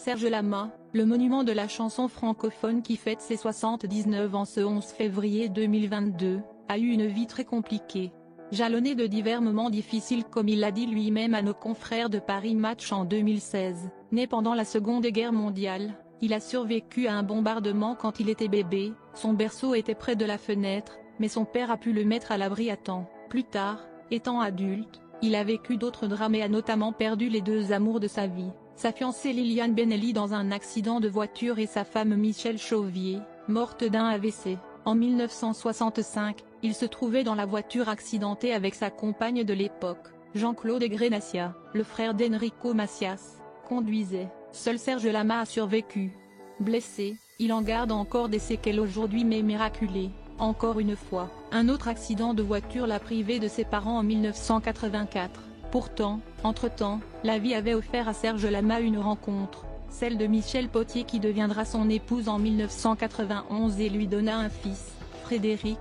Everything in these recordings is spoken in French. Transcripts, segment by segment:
Serge Lama, le monument de la chanson francophone qui fête ses 79 ans ce 11 février 2022, a eu une vie très compliquée. Jalonné de divers moments difficiles comme il l'a dit lui-même à nos confrères de Paris Match en 2016. Né pendant la Seconde Guerre mondiale, il a survécu à un bombardement quand il était bébé, son berceau était près de la fenêtre, mais son père a pu le mettre à l'abri à temps. Plus tard, étant adulte, il a vécu d'autres drames et a notamment perdu les deux amours de sa vie, sa fiancée Liliane Benelli dans un accident de voiture et sa femme Michèle Chauvier, morte d'un AVC. En 1965, il se trouvait dans la voiture accidentée avec sa compagne de l'époque, Jean-Claude Grenassia, le frère d'Enrico Macias, conduisait. Seul Serge Lama a survécu. Blessé, il en garde encore des séquelles aujourd'hui mais miraculé, encore une fois. Un autre accident de voiture l'a privé de ses parents en 1984. Pourtant, entre-temps, la vie avait offert à Serge Lama une rencontre, celle de Michèle Potier qui deviendra son épouse en 1991 et lui donna un fils, Frédéric,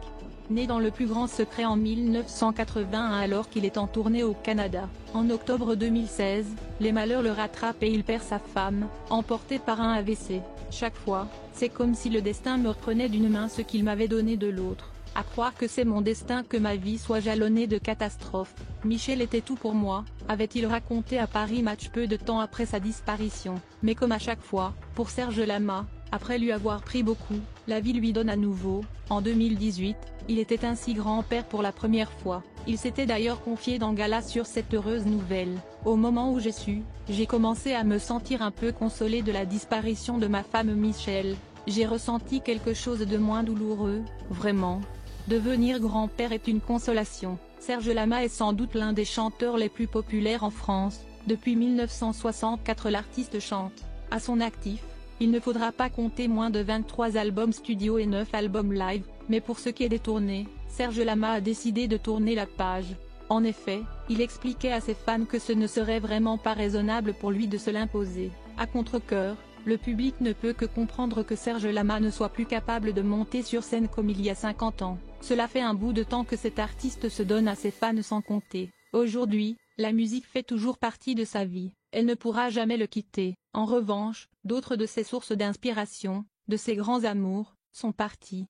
né dans le plus grand secret en 1981 alors qu'il est en tournée au Canada. En octobre 2016, les malheurs le rattrapent et il perd sa femme, emporté par un AVC. Chaque fois, c'est comme si le destin me reprenait d'une main ce qu'il m'avait donné de l'autre. À croire que c'est mon destin que ma vie soit jalonnée de catastrophes. Michel était tout pour moi, avait-il raconté à Paris Match peu de temps après sa disparition. Mais comme à chaque fois, pour Serge Lama, après lui avoir pris beaucoup, la vie lui donne à nouveau. En 2018, il était ainsi grand-père pour la première fois. Il s'était d'ailleurs confié dans Gala sur cette heureuse nouvelle. Au moment où j'ai su, j'ai commencé à me sentir un peu consolé de la disparition de ma femme Michèle. J'ai ressenti quelque chose de moins douloureux, vraiment. Devenir grand-père est une consolation. Serge Lama est sans doute l'un des chanteurs les plus populaires en France. Depuis 1964 l'artiste chante. À son actif, il ne faudra pas compter moins de 23 albums studio et 9 albums live, mais pour ce qui est des tournées, Serge Lama a décidé de tourner la page. En effet, il expliquait à ses fans que ce ne serait vraiment pas raisonnable pour lui de se l'imposer. À contre-cœur, le public ne peut que comprendre que Serge Lama ne soit plus capable de monter sur scène comme il y a 50 ans. Cela fait un bout de temps que cet artiste se donne à ses fans sans compter. Aujourd'hui, la musique fait toujours partie de sa vie, elle ne pourra jamais le quitter. En revanche, d'autres de ses sources d'inspiration, de ses grands amours, sont partis.